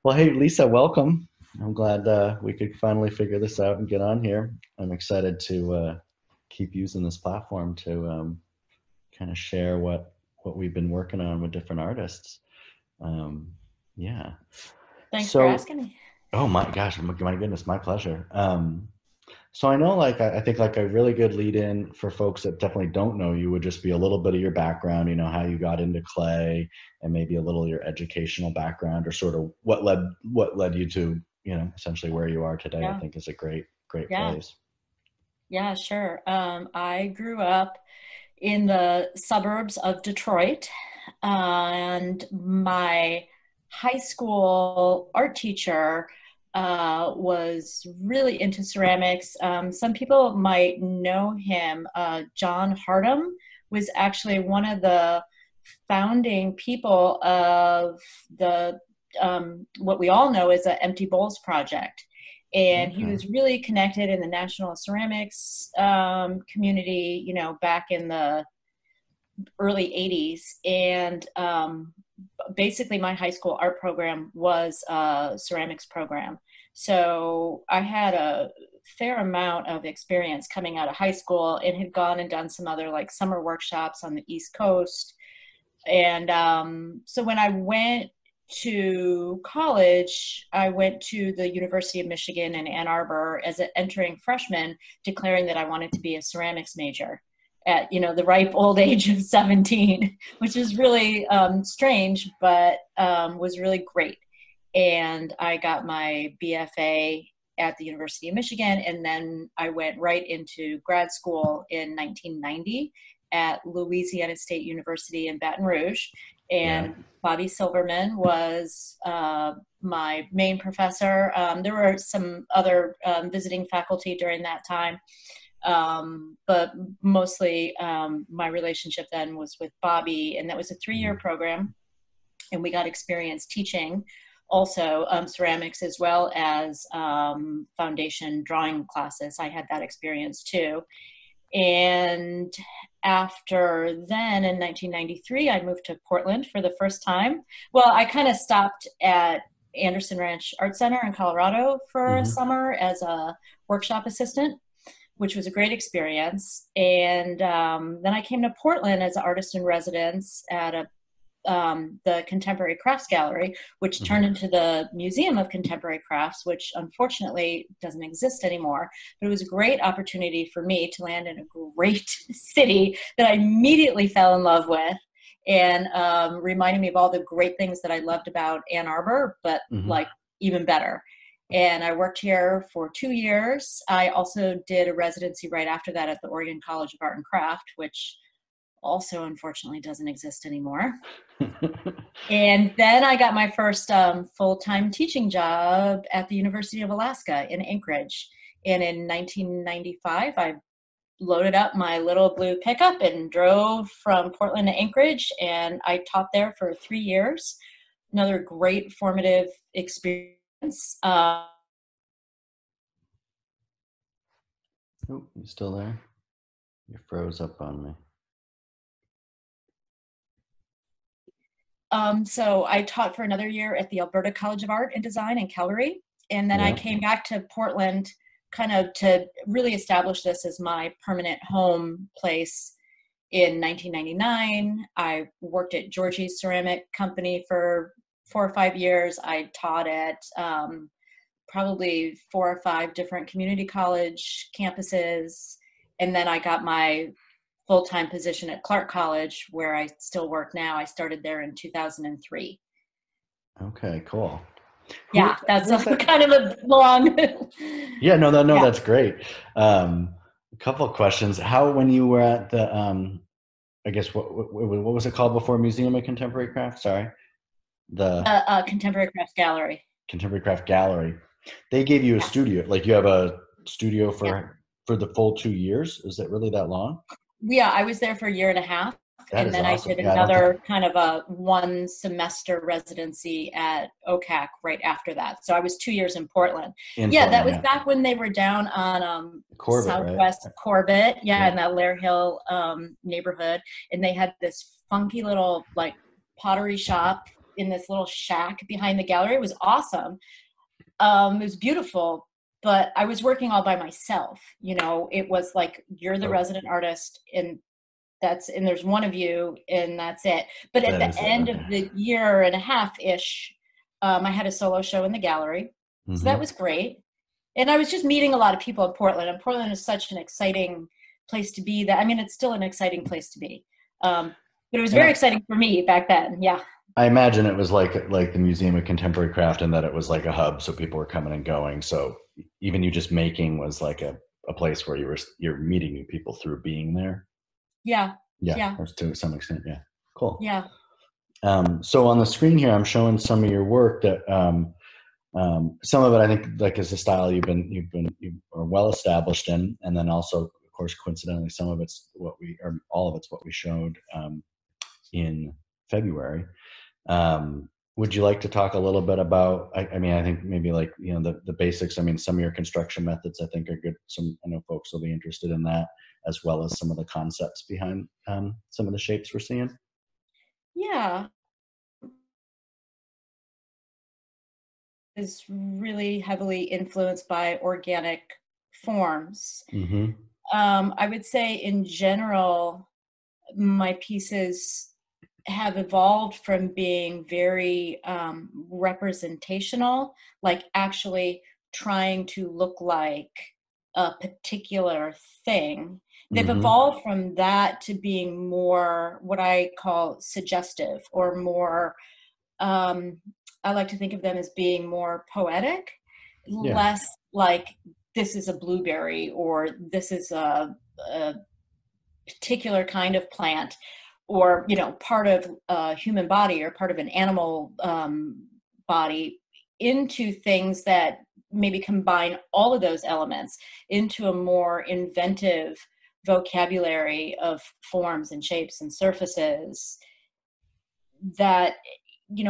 Well, hey, Lisa, welcome. I'm glad we could finally figure this out and get on here. I'm excited to keep using this platform to kind of share what we've been working on with different artists. Um, yeah. Thanks for So, asking me. oh my gosh, my goodness, my pleasure. So I know, like, I think like a really good lead in for folks that definitely don't know you would just be a little bit of your background, how you got into clay and maybe a little of your educational background or sort of what led you to, essentially where you are today, I Yeah, think is a great yeah, place. yeah, sure. I grew up in the suburbs of Detroit, and my high school art teacher was really into ceramics. Some people might know him. John Hardum was actually one of the founding people of the what we all know is the Empty Bowls project. And he Okay. was really connected in the national ceramics community, back in the early 80s. And basically, my high school art program was a ceramics program. So I had a fair amount of experience coming out of high school and had gone and done some other like summer workshops on the East Coast. And so when I went to college, I went to the University of Michigan in Ann Arbor as an entering freshman, declaring that I wanted to be a ceramics major at the ripe old age of 17, which is really strange, but was really great. And I got my BFA at the University of Michigan, and then I went right into grad school in 1990 at Louisiana State University in Baton Rouge. Yeah. And Bobby Silverman was my main professor. There were some other visiting faculty during that time, but mostly my relationship then was with Bobby, and that was a 3-year Mhm. program, and we got experience teaching also ceramics as well as foundation drawing classes. I had that experience too. And after then, in 1993, I moved to Portland for the first time. Well, I kind of stopped at Anderson Ranch Art Center in Colorado for a Mhm. summer as a workshop assistant, which was a great experience. And then I came to Portland as an artist in residence at the Contemporary Crafts Gallery, which turned Mhm. into the Museum of Contemporary Crafts, which unfortunately doesn't exist anymore. But it was a great opportunity for me to land in a great city that I immediately fell in love with, and reminded me of all the great things that I loved about Ann Arbor, but Mhm. like even better. And I worked here for 2 years. I also did a residency right after that at the Oregon College of Art and Craft, which also unfortunately doesn't exist anymore. And then I got my first full-time teaching job at the University of Alaska in Anchorage. And in 1995, I loaded up my little blue pickup and drove from Portland to Anchorage. And I taught there for 3 years. Another great formative experience. Oh, you still there? You froze up on me. So I taught for another year at the Alberta College of Art and Design in Calgary. And then I Yeah. came back to Portland kind of to really establish this as my permanent home place in 1999. I worked at Georgie's Ceramic Company for 4 or 5 years. I taught at probably 4 or 5 different community college campuses. And then I got my full-time position at Clark College, where I still work now. I started there in 2003. Okay, cool. Who Yeah, is that's who is that? kind of a long. Yeah, no, no, no, Yeah. that's great. A couple of questions. How, when you were at the, I guess, what was it called before Museum of Contemporary Craft? Sorry, the The Contemporary Crafts Gallery. Contemporary Craft Gallery. They gave you a Yeah, studio. Like you have a studio yeah, for the full 2 years. Is it really that long? yeah. I was there for a year and a half, That and is then I awesome. did Yeah, I don't think another kind of a 1 semester residency at OCAC right after that. So I was 2 years in Portland. in Yeah, that Portland. was Yeah, back when they were down on Corbett, right? Southwest Corbett. Yeah, Yeah. in that Lair Hill neighborhood, and they had this funky little like pottery shop. in this little shack behind the gallery. It was awesome. It was beautiful, but I was working all by myself. You know, it was like, you're the resident artist, and there's one of you, and that's it. But at the end of the year and a half-ish, I had a solo show in the gallery. So that was great. And I was just meeting a lot of people in Portland, and Portland is such an exciting place to be. It's still an exciting place to be. But it was very exciting for me back then. Yeah. I imagine it was like the Museum of Contemporary Craft, in that it was like a hub, so people were coming and going. So even you just making was like a place where you're meeting new people through being there. Yeah. To some extent, yeah. Cool. Yeah. So on the screen here, I'm showing some of your work that some of it, I think, like, is a style you are well established in, and then also, of course, coincidentally, some of it's all of it's what we showed in February. Would you like to talk a little bit about, I think maybe like, the basics. I mean, some of your construction methods, I think, are good. I know folks will be interested in that, as well as some of the concepts behind some of the shapes we're seeing. Yeah. Is really heavily influenced by organic forms. I would say in general, my pieces have evolved from being very representational, like actually trying to look like a particular thing. They've evolved from that to being more what I call suggestive, or more, I like to think of them as being more poetic, less like this is a blueberry, or this is a particular kind of plant, or, part of a human body or part of an animal body, into things that maybe combine all of those elements into a more inventive vocabulary of forms and shapes and surfaces that,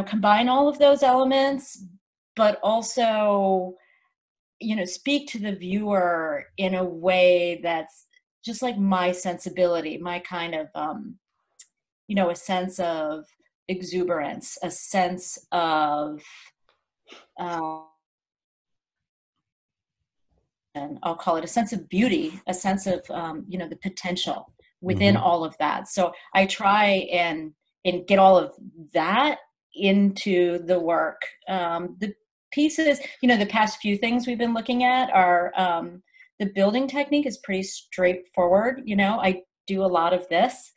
combine all of those elements, but also, speak to the viewer in a way that's just like my sensibility, my kind of, a sense of exuberance, a sense of, and I'll call it a sense of beauty, a sense of, the potential within all of that. So I try and get all of that into the work. The pieces, the past few things we've been looking at are, the building technique is pretty straightforward. I do a lot of this.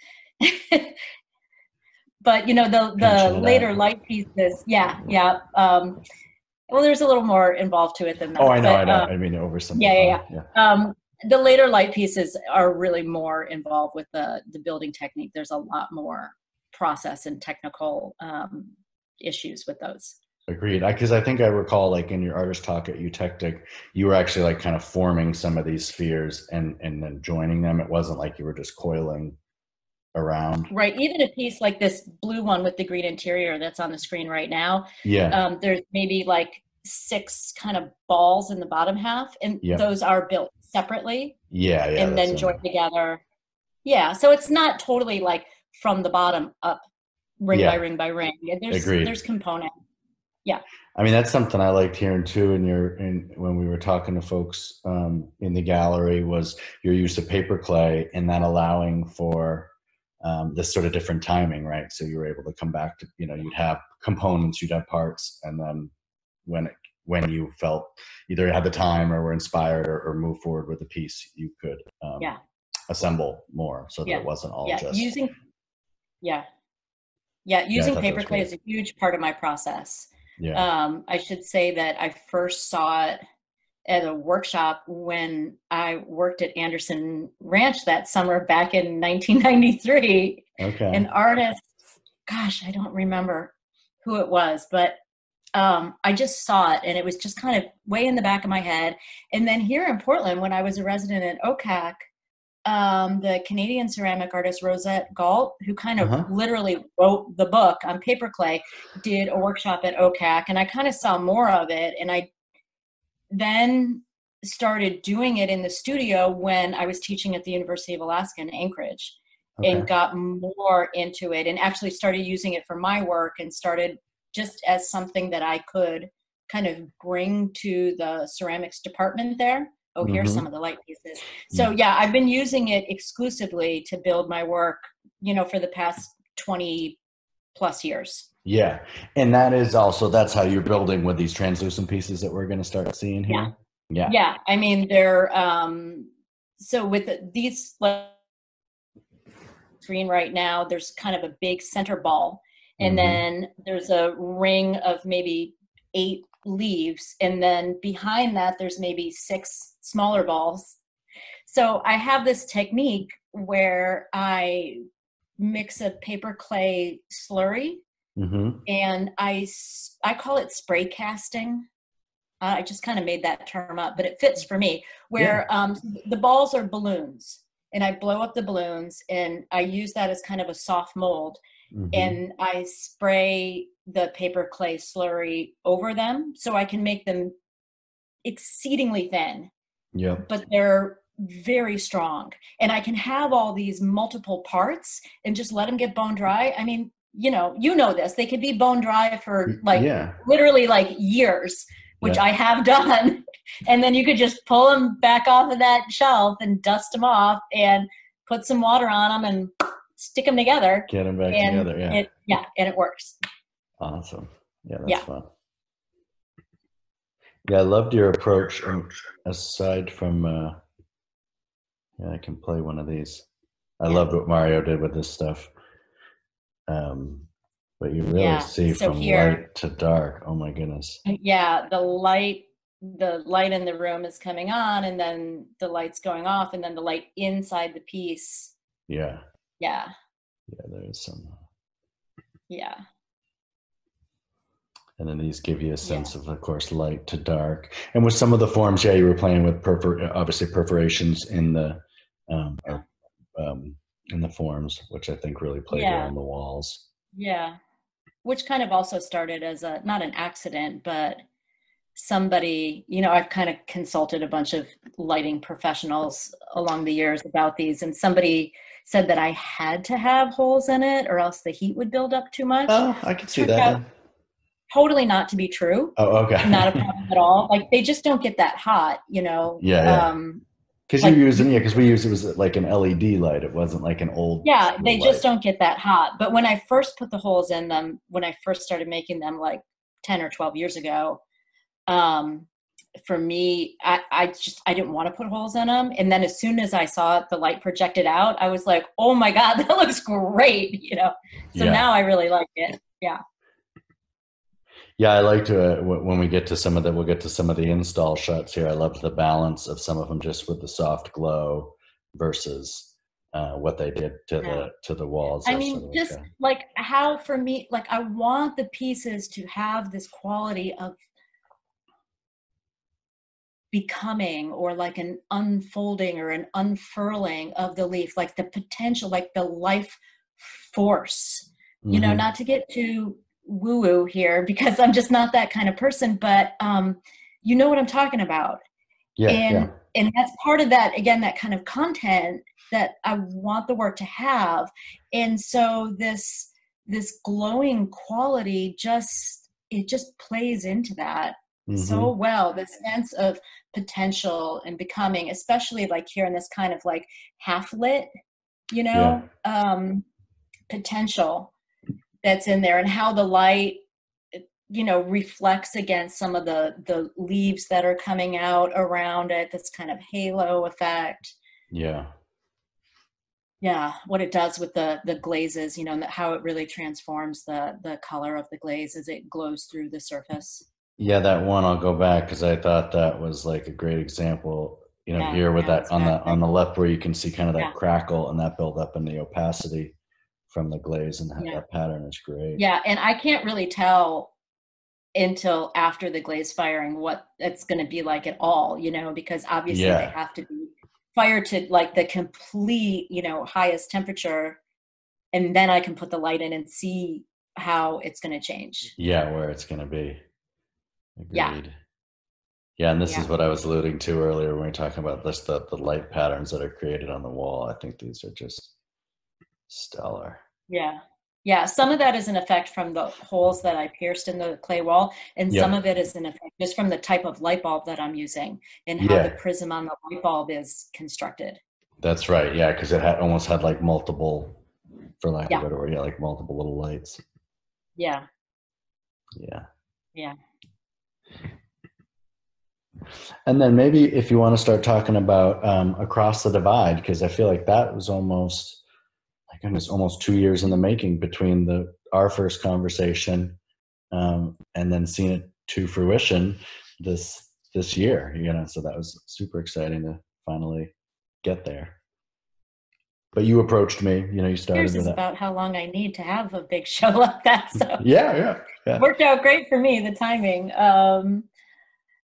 But the later light pieces, well, there's a little more involved to it than that. I know. I mean, oversimplifying. Yeah. The later light pieces are really more involved with the building technique. There's a lot more process and technical issues with those. Agreed. Because I think I recall, like, in your artist talk at UTechtic, you were actually like kind of forming some of these spheres and then joining them. It wasn't like you were just coiling around. Right. Even a piece like this blue one with the green interior that's on the screen right now. Yeah. There's maybe like 6 kind of balls in the bottom half, and those are built separately. Yeah. And then joined together. Yeah. So it's not totally like from the bottom up, ring by ring by ring. There's components. Yeah. I mean, that's something I liked hearing too when we were talking to folks in the gallery, was your use of paper clay, and then allowing for this sort of different timing, right? So you were able to come back to, you'd have components, you'd have parts, and then when you felt either you had the time or were inspired or move forward with a piece, you could assemble more, so that it wasn't all just using paper clay is a huge part of my process. I should say that I first saw it at a workshop when I worked at Anderson Ranch that summer back in 1993. Okay. An artist, gosh, I don't remember who it was, but I just saw it, and it was just kind of way in the back of my head. And then here in Portland, when I was a resident at OCAC, the Canadian ceramic artist Rosette Galt, who kind of literally wrote the book on paper clay, did a workshop at OCAC, and I kind of saw more of it. And I then started doing it in the studio when I was teaching at the University of Alaska in Anchorage, and got more into it, and actually started using it for my work, and started just as something that I could kind of bring to the ceramics department there. Oh, here's some of the light pieces. So yeah, I've been using it exclusively to build my work, for the past 20 plus years. Yeah. And that is also, that's how you're building with these translucent pieces that we're going to start seeing here. Yeah. I mean, they're, so with these screen right now, there's kind of a big center ball, and then there's a ring of maybe 8 leaves, and then behind that there's maybe 6 smaller balls. So I have this technique where I mix a paper clay slurry, and I call it spray casting. I just kind of made that term up, but it fits for me, where the balls are balloons, and I blow up the balloons, and I use that as kind of a soft mold, and I spray the paper clay slurry over them so I can make them exceedingly thin. Yeah. But they're very strong. And I can have all these multiple parts and just let them get bone dry. I mean, you know this. They could be bone dry for literally years, which I have done. And then you could just pull them back off of that shelf and dust them off and put some water on them and stick them together. Get them back together, and it works. Awesome. Yeah, that's fun. Yeah, I loved your approach. Aside from, I can play one of these. I loved what Mario did with this stuff. But you really see from light to dark. Oh my goodness. Yeah, the light in the room is coming on, and then the light's going off, and then the light inside the piece. Yeah. Yeah. Yeah, there's some. Yeah. And then these give you a sense of course, light to dark. And with some of the forms, you were playing with obviously perforations in the forms, which I think really played well on the walls. Yeah, which kind of also started as not an accident, but somebody, I've kind of consulted a bunch of lighting professionals along the years about these, and somebody said that I had to have holes in it or else the heat would build up too much. Oh, I could see that. Totally not to be true. Oh, okay. Not a problem at all. They just don't get that hot, Yeah. Because you're using, because we used, it was like an LED light. It wasn't like an old. Yeah, they just don't get that hot. But when I first put the holes in them, when I first started making them 10 or 12 years ago, for me, I didn't want to put holes in them. And then as soon as I saw the light projected out, I was like, oh my God, that looks great, So now I really like it. Yeah. Yeah, I like to, when we get to we'll get to some of the install shots here. I love the balance of some of them just with the soft glow versus what they did to the walls. I mean, just how for me, I want the pieces to have this quality of becoming, or an unfolding or an unfurling of the leaf, the potential, the life force, not to get too woo-woo here because I'm just not that kind of person, but you know what I'm talking about. And that's part of that, again, that kind of content that I want the work to have. And so this glowing quality just plays into that so well, the sense of potential and becoming, especially here in this kind of half lit, potential that's in there, and how the light reflects against some of the leaves that are coming out around it, this kind of halo effect. What it does with the glazes, how it really transforms the color of the glaze as it glows through the surface. That one, I'll go back because I thought that was a great example, here with that on the left, where you can see kind of that crackle and that build up in the opacity from the glaze, and that pattern is great. Yeah, and I can't really tell until after the glaze firing what it's going to be like at all, because obviously they have to be fired to the complete, highest temperature, and then I can put the light in and see how it's going to change. Yeah, where it's going to be. Agreed. Yeah, and this is what I was alluding to earlier when we were talking about this, the light patterns that are created on the wall. I think these are just stellar. Yeah. Yeah, some of that is an effect from the holes that I pierced in the clay wall, and some Yep. of it is an effect just from the type of light bulb that I'm using and how the Yeah, prism on the light bulb is constructed. that's right. Yeah, because it almost had like multiple, for lack of a Yeah, better word, yeah, like multiple little lights. yeah, Yeah. yeah. And then maybe if you want to start talking about Across the Divide, because I feel like that was almost, my goodness, almost 2 years in the making between our first conversation and then seeing it to fruition this year. So that was super exciting to finally get there. But you approached me. You started Years with is that. about how long I need to have a big show like that, so Yeah, yeah, yeah. worked out great for me, the timing.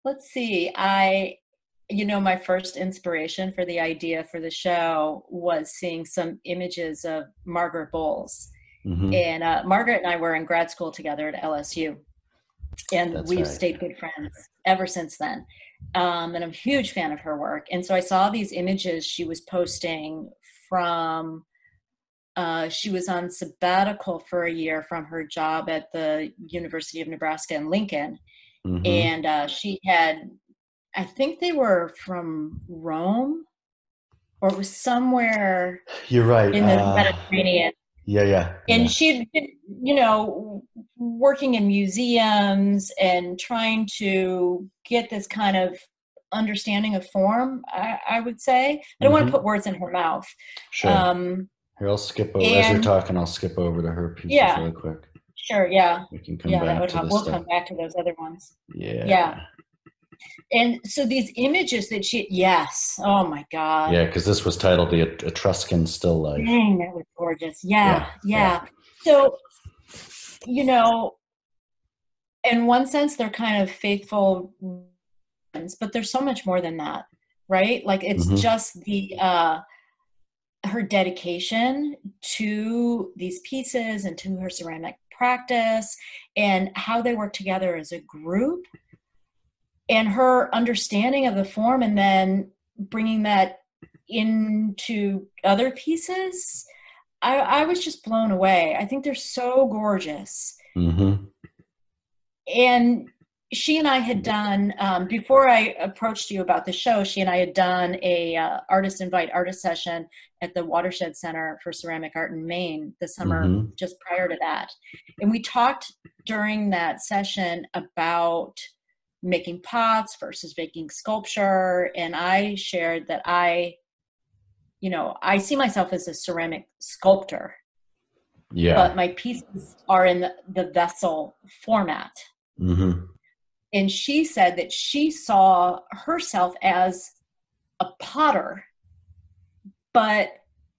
Let's see. My first inspiration for the idea for the show was seeing some images of Margaret Bohls. Mm-hmm. And Margaret and I were in grad school together at LSU, and That's we've right. stayed good friends ever since then. And I'm a huge fan of her work. And so I saw these images she was posting from, she was on sabbatical for a year from her job at the University of Nebraska in Lincoln. Mm-hmm. And she had, I think they were from Rome, or it was somewhere You're right. in the Mediterranean. Yeah, yeah, And yeah. she'd been, working in museums and trying to get this kind of understanding of form, I would say. I don't want to Mm-hmm. put words in her mouth. Sure. Um, Here, I'll skip over as you're and talking. I'll skip over to her pieces yeah, really quick. sure. Yeah. We can come Yeah, that back would to help. this We'll stuff. come back to those other ones. Yeah. Yeah. And so these images that yes. Oh my God. Yeah, because this was titled "The Etruscan Still Life." Dang, that was gorgeous. Yeah. Yeah. Yeah. So, you know, in one sense, they're kind of faithful, but there's so much more than that, right? Like it's Mm-hmm. just the her dedication to these pieces and to her ceramic practice and how they work together as a group, and her understanding of the form, and then bringing that into other pieces. I was just blown away. I think they're so gorgeous. Mm-hmm. And she and I had done, before I approached you about the show, she and I had done a artist invite artist session at the Watershed Center for Ceramic Art in Maine the summer Mm-hmm. just prior to that. And we talked during that session about making pots versus making sculpture. And I shared that I see myself as a ceramic sculptor, but Yeah. my pieces are in the vessel format. Mm-hmm. And she said that she saw herself as a potter, but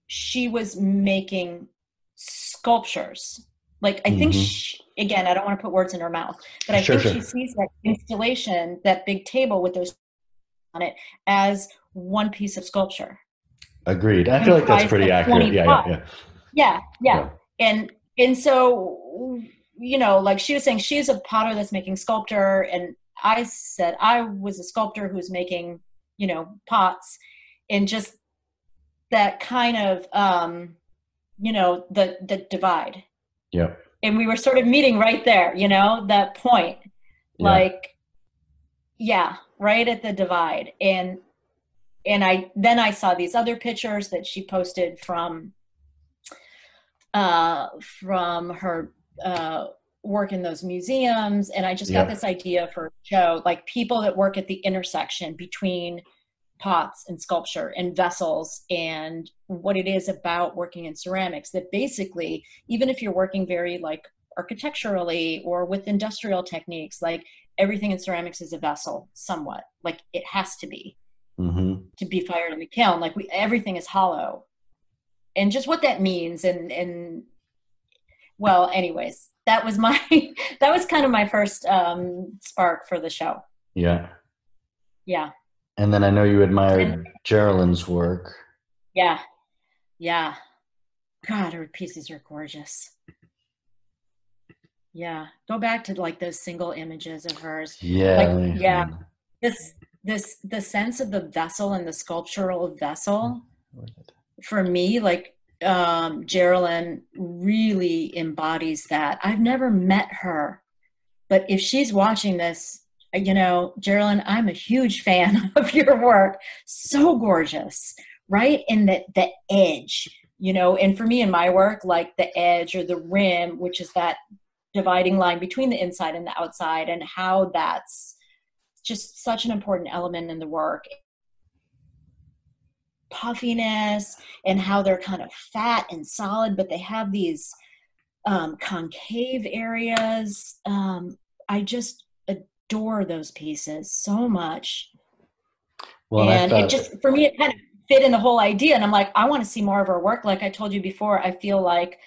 she was making sculptures. Like, I think Mm-hmm. again, I don't want to put words in her mouth, but I Sure, think sure. she sees that installation, that big table with those on it, as one piece of sculpture. Agreed. I feel like that's Comprised pretty of accurate. 20 Yeah, yeah, pots. yeah. Yeah, yeah. Yeah. And so, like she was saying, she's a potter that's making sculpture, and I said I was a sculptor who was making, pots, and just that kind of, the divide. Yep. And we were sort of meeting right there, that point, Yeah. like, yeah, right at the divide. And I saw these other pictures that she posted from her work in those museums, and I just got Yep. this idea for a show, like people that work at the intersection between pots and sculpture and vessels, and what it is about working in ceramics, that basically, even if you're working very like architecturally or with industrial techniques, like everything in ceramics is a vessel somewhat, like it has to be Mm-hmm. to be fired in the kiln, like everything is hollow, and just what that means. And well, anyways, that was my that was kind of my first spark for the show. Yeah. Yeah. And then I know you And admired Jerilyn's work. yeah, yeah. God, her pieces are gorgeous. Yeah, go back to like those single images of hers. Yeah. Like, Let me yeah, find the sense of the vessel and the sculptural vessel it. for me, like Jerilyn really embodies that. I've never met her, but if she's watching this, Jerilyn, I'm a huge fan of your work. So gorgeous, right? And the edge, and for me in my work, like the edge or the rim, which is that dividing line between the inside and the outside, and how that's just such an important element in the work. Puffiness, and how they're kind of fat and solid, but they have these concave areas. I just adore those pieces so much. Well, And it just, for me, it kind of fit in the whole idea. And I'm like, I want to see more of her work. Like I told you before, I feel like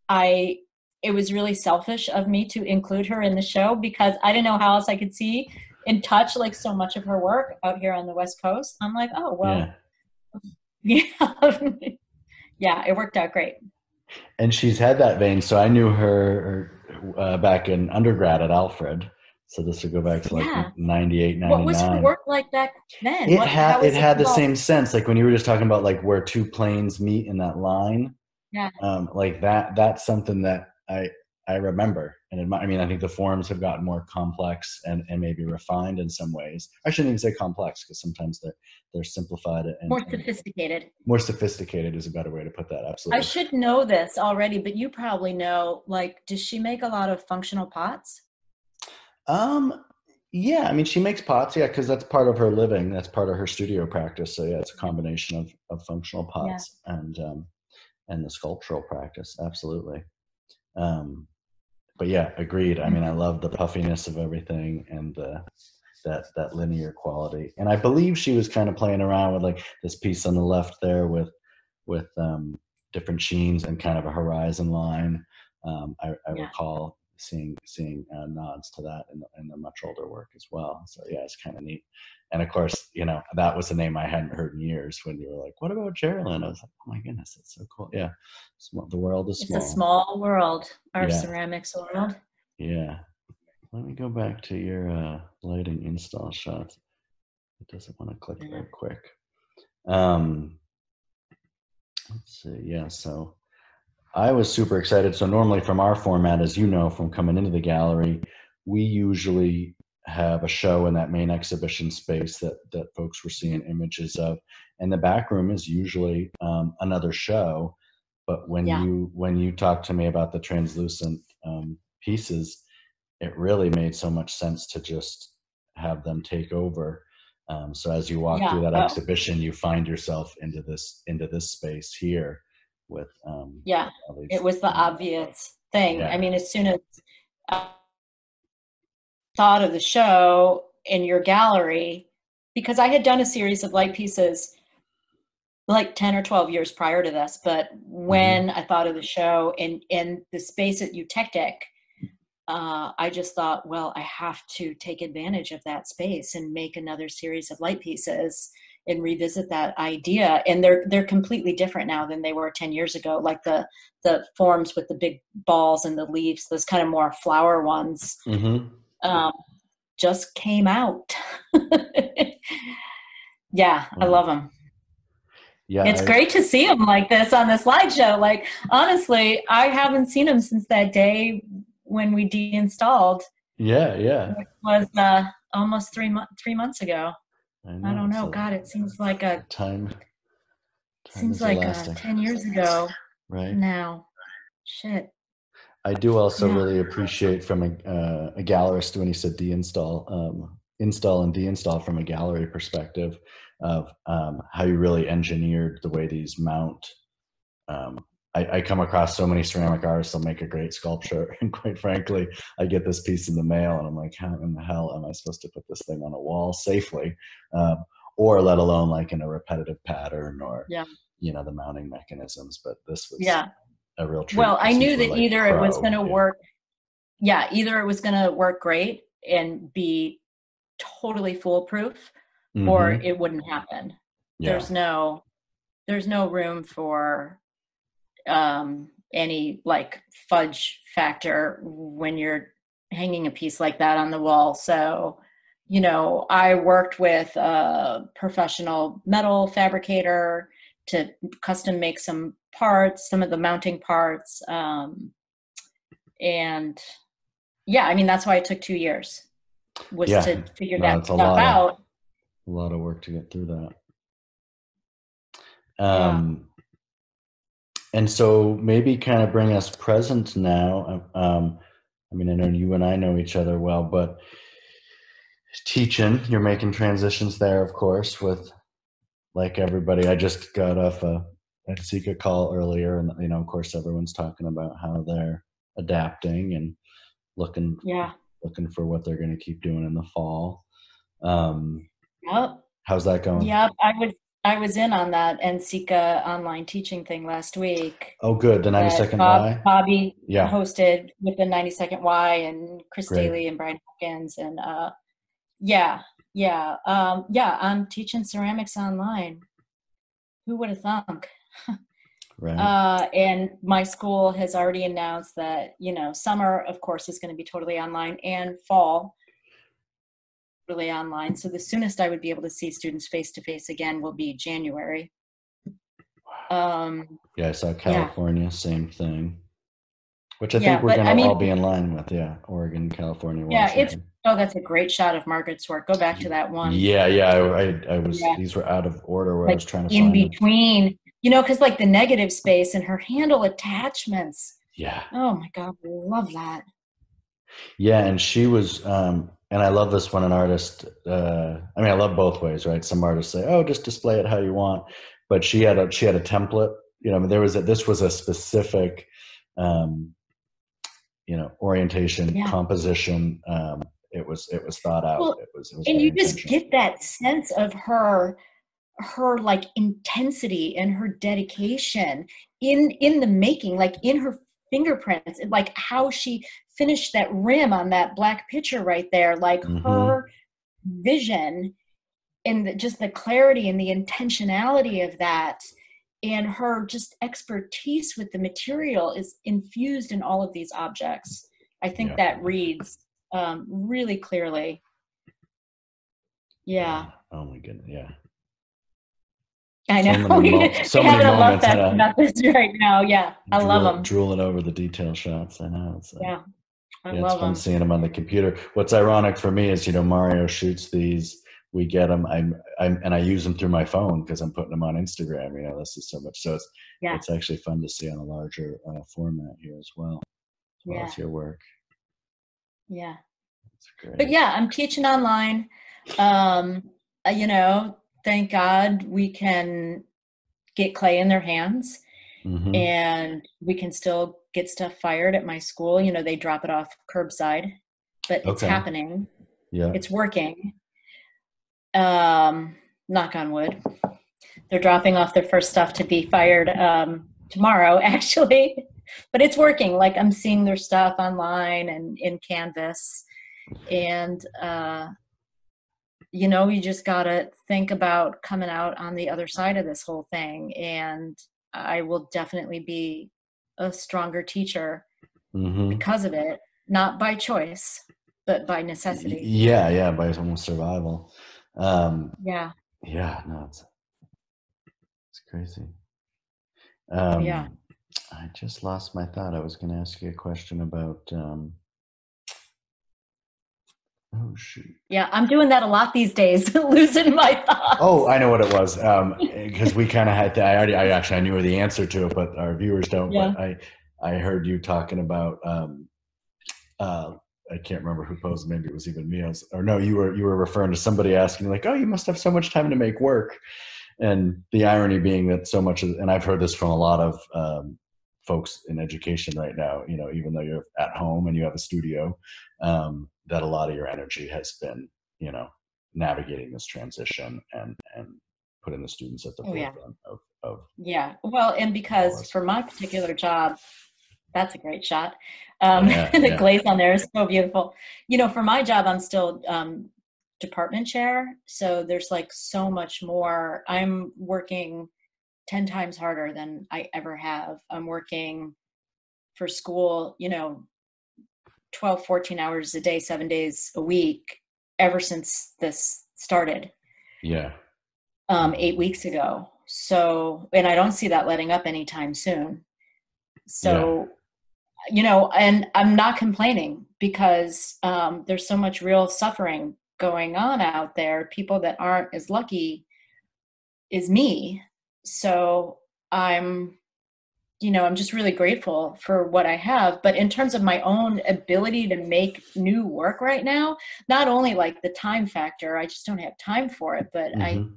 it was really selfish of me to include her in the show, because I didn't know how else I could see and touch like so much of her work out here on the West Coast. I'm like, oh, well, yeah. Yeah, it worked out great. And she's had that vein. So I knew her back in undergrad at Alfred. So this would go back to like 98, 99. What was her work like back then? It had the same sense. Like when you were just talking about like where two planes meet in that line. Yeah. Like that's something that I remember and admire. I mean, I think the forms have gotten more complex and maybe refined in some ways. I shouldn't even say complex, because sometimes they're simplified and more sophisticated. More sophisticated is a better way to put that. Absolutely. I should know this already, but you probably know, like, does she make a lot of functional pots? Yeah, I mean, she makes pots, yeah, because that's part of her living. That's part of her studio practice. So yeah, it's a combination of functional pots and the sculptural practice. Absolutely. But yeah, agreed. I mean, I love the puffiness of everything and that linear quality. And I believe she was kind of playing around with like this piece on the left there with different sheens and kind of a horizon line. I recall seeing nods to that in the much older work as well. So yeah, it's kind of neat. And of course, that was a name I hadn't heard in years. When you were like, "What about Jerilyn?" I was like, "Oh my goodness, that's so cool." Yeah, the world is small. It's a small world, our ceramics world. Yeah. Let me go back to your lighting install shots. It doesn't want to click very quick. Let's see. Yeah, so I was super excited. So normally from our format, as you know, from coming into the gallery, we usually have a show in that main exhibition space that folks were seeing images of. And the back room is usually another show. But when you talked to me about the translucent pieces, it really made so much sense to just have them take over. So as you walk through that exhibition, you find yourself into this space here with it was the obvious thing. I mean, as soon as I thought of the show in your gallery, because I had done a series of light pieces like 10 or 12 years prior to this, but when I thought of the show in the space at Eutectic, I just thought, well, I have to take advantage of that space and make another series of light pieces and revisit that idea. And they're completely different now than they were 10 years ago. Like the forms with the big balls and the leaves, those kind of more flower ones, just came out. I love them. Yeah, it's great to see them like this on the slideshow. Like, honestly, I haven't seen them since that day when we deinstalled. It was almost 3 months ago. I don't know. God, it seems like time seems like 10 years ago. Right now. Shit. I do also really appreciate from a gallerist when he said deinstall, install and deinstall from a gallery perspective of how you really engineered the way these mount. I come across so many ceramic artists that make a great sculpture, and quite frankly, I get this piece in the mail and I'm like, how in the hell am I supposed to put this thing on a wall safely, or let alone like in a repetitive pattern or the mounting mechanisms. But this was a real treat. Well, I knew that either it was going to work. Yeah, either it was going to work great and be totally foolproof, or it wouldn't happen. There's no room for any like fudge factor when you're hanging a piece like that on the wall. So, I worked with a professional metal fabricator to custom make some parts, some of the mounting parts. And yeah, I mean, that's why it took 2 years, was Yeah. to figure No, that it's stuff out. a lot of work to get through that. Yeah. And so maybe kind of bring us present now. I mean, I know you and I know each other well, but teaching, you're making transitions there, of course, with like everybody. I just got off a Sika call earlier, and you know, of course, everyone's talking about how they're adapting and looking Yeah. looking for what they're going to keep doing in the fall. Yep. How's that going? Yep. I was in on that NSECA online teaching thing last week Oh, good. The that 92nd Y. Bobby Yeah, hosted with the 92nd Y and Chris great. Daly and Brian Hopkins. And yeah, I'm teaching ceramics online. Who would have thunk? Right. And my school has already announced that, you know, summer, of course, is going to be totally online, and fall really online. So the soonest I would be able to see students face to face again will be January. Yeah, I saw California, same thing. Which I think Yeah, we're but going I to mean, all be in line with. Yeah, Oregon, California, yeah, Washington. that's a great shot of Margaret's work. Go back to that one. Yeah, yeah. I was. Yeah, These were out of order where I like was trying to in find them. between, you know, because like the negative space and her handle attachments. Yeah, Oh my God, I love that. yeah. And she was. And I love this when an artist. I mean, I love both ways, right? Some artists say, "Oh, just display it how you want," but she had a template. You know, I mean, this was a specific, um, you know, orientation, Yeah. composition. It was thought out. Well, It was and very you just intentional. get that sense of her like intensity and her dedication in the making, like in her fingerprints, and like how she finished that rim on that black picture right there, like Mm-hmm. her vision and just the clarity and the intentionality of that, and her just expertise with the material is infused in all of these objects. I think Yeah. that reads really clearly. Yeah. Yeah. Oh my goodness. Yeah. I So know. many We're so many having a love moments, fest and about this right now. Yeah, I love them. drooling over the detail shots. I know it's Yeah, I yeah, it's love fun them. seeing them on the computer. What's ironic for me is, you know, Mario shoots these, we get them, and I use them through my phone because I'm putting them on Instagram. You know, this is so much. So Yeah, it's actually fun to see on a larger format here as well yeah, as your work. yeah. It's But great. yeah, I'm teaching online. You know, thank God we can get clay in their hands, Mm-hmm. and we can still get stuff fired at my school. You know, they drop it off curbside, but it's Okay. happening. Yeah. It's working. Knock on wood. They're dropping off their first stuff to be fired tomorrow, actually. But it's working. Like, I'm seeing their stuff online and in Canvas. And, you know, you just got to think about coming out on the other side of this whole thing. And I will definitely be a stronger teacher Mm-hmm. because of it, not by choice, but by necessity. Yeah, yeah, by almost survival. Yeah. Yeah, no, it's crazy. Yeah. I just lost my thought. I was going to ask you a question about. Oh shoot! Yeah. I'm doing that a lot these days, losing my Oh, thoughts. I know what it was. Because we kind of had. I knew the answer to it, but our viewers don't. Yeah. But I heard you talking about. I can't remember who posed. Maybe it was even me. Or no, you were referring to somebody asking like, "Oh, you must have so much time to make work." And the irony being that so much of, and I've heard this from a lot of folks in education right now, you know, even though you're at home and you have a studio, that a lot of your energy has been, you know, navigating this transition and putting the students at the Oh, yeah. forefront of Yeah. Well, and all because this. for my particular job, that's a great shot. Yeah, The yeah. glaze on there is so beautiful. You know, for my job, I'm still department chair. So there's like so much more. I'm working 10 times harder than I ever have. I'm working for school, you know, 12, 14 hours a day, 7 days a week, ever since this started. Yeah. 8 weeks ago. So, and I don't see that letting up anytime soon. Yeah. So, you know, and I'm not complaining because there's so much real suffering going on out there. People that aren't as lucky as me. So I'm, you know, I'm just really grateful for what I have. But in terms of my own ability to make new work right now, not only like the time factor, I just don't have time for it, but Mm-hmm.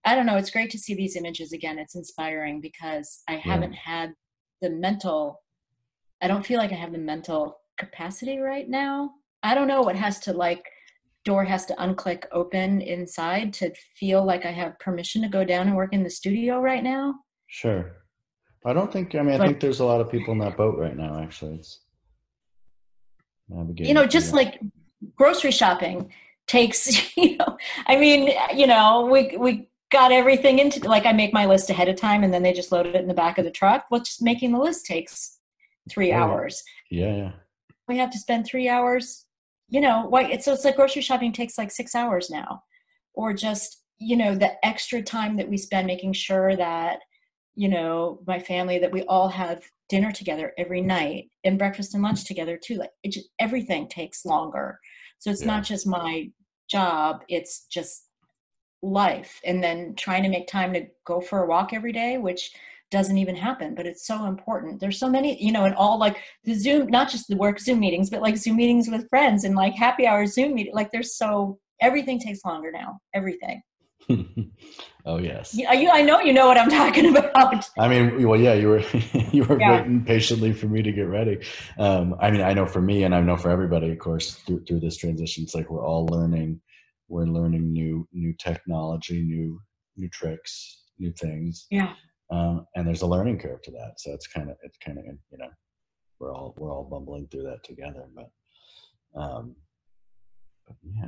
I don't know. It's great to see these images again. It's inspiring because I Yeah. haven't had the mental, I don't feel like I have the mental capacity right now. I don't know what has to like, door has to unclick open inside to feel like I have permission to go down and work in the studio right now. Sure. I don't think, I mean, I But, think there's a lot of people in that boat right now, actually. It's you navigating know, through just that. like grocery shopping takes, you know, I mean, you know, we got everything into, like I make my list ahead of time and then they just load it in the back of the truck. Well, just making the list takes three Oh, yeah. hours. Yeah, yeah. We have to spend 3 hours, you know, why it's like grocery shopping takes like 6 hours now. Or just, you know, the extra time that we spend making sure that, you know, my family, that we all have dinner together every night and breakfast and lunch together too. Like it just, everything takes longer. So it's Yeah. not just my job, it's just life. And then trying to make time to go for a walk every day, which doesn't even happen, but it's so important. There's so many, you know, and all like the Zoom, not just the work Zoom meetings, but like Zoom meetings with friends and like happy hour Zoom meeting. Like there's so, everything takes longer now. Everything. Oh, yes. Yeah, I know you know what I'm talking about. I mean, well, yeah, you were you were Yeah. waiting patiently for me to get ready. I mean, I know for me, and I know for everybody, of course, through this transition, it's like we're learning new technology, new tricks, new things, Yeah. and there's a learning curve to that. So it's kind of you know we're all bumbling through that together. Um, but yeah.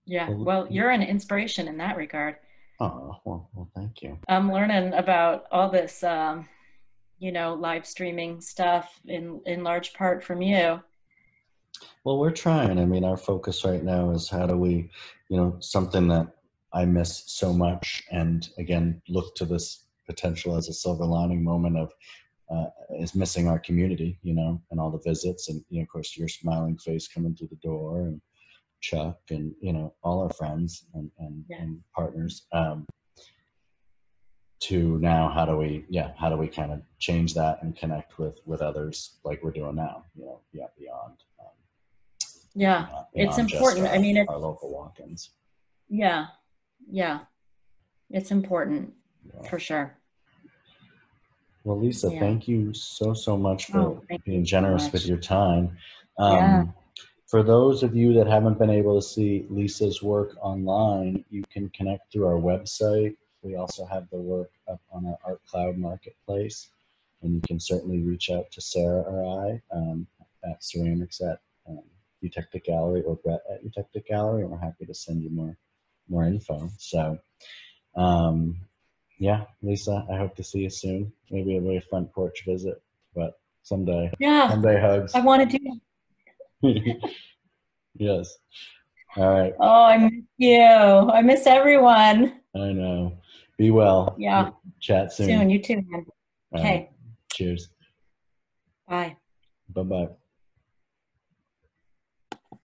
Yeah. Well, Well, you're an inspiration in that regard. oh, well, thank you. I'm learning about all this, you know, live streaming stuff in large part from you. Well, we're trying. I mean, our focus right now is how do we, something that I miss so much, and again, look to this potential as a silver lining moment of is missing our community, and all the visits, and of course, your smiling face coming through the door, and Chuck, and all our friends Yeah. and partners. To now, how do we kind of change that and connect with others like we're doing now, beyond. Yeah. It's Beyond just important. I mean, our it's, local walk-ins. yeah. Yeah. It's important Yeah. for sure. Well, Lisa, Yeah. thank you so much for Oh, thank being you so generous with much. your time. Yeah. For those of you that haven't been able to see Lisa's work online, you can connect through our website. We also have the work up on our Art Cloud Marketplace, and you can certainly reach out to Sarah or I at ceramics at Eutectic Gallery, or Brett at Eutectic Gallery, and we're happy to send you more info. So, yeah, Lisa, I hope to see you soon. Maybe a front porch visit, but someday, Yeah. hugs. I want to do. Yes. All right. Oh, I miss you. I miss everyone. I know. Be well. Yeah. Chat soon. Soon. You too, man. All right. Okay. Cheers. Bye. Bye bye.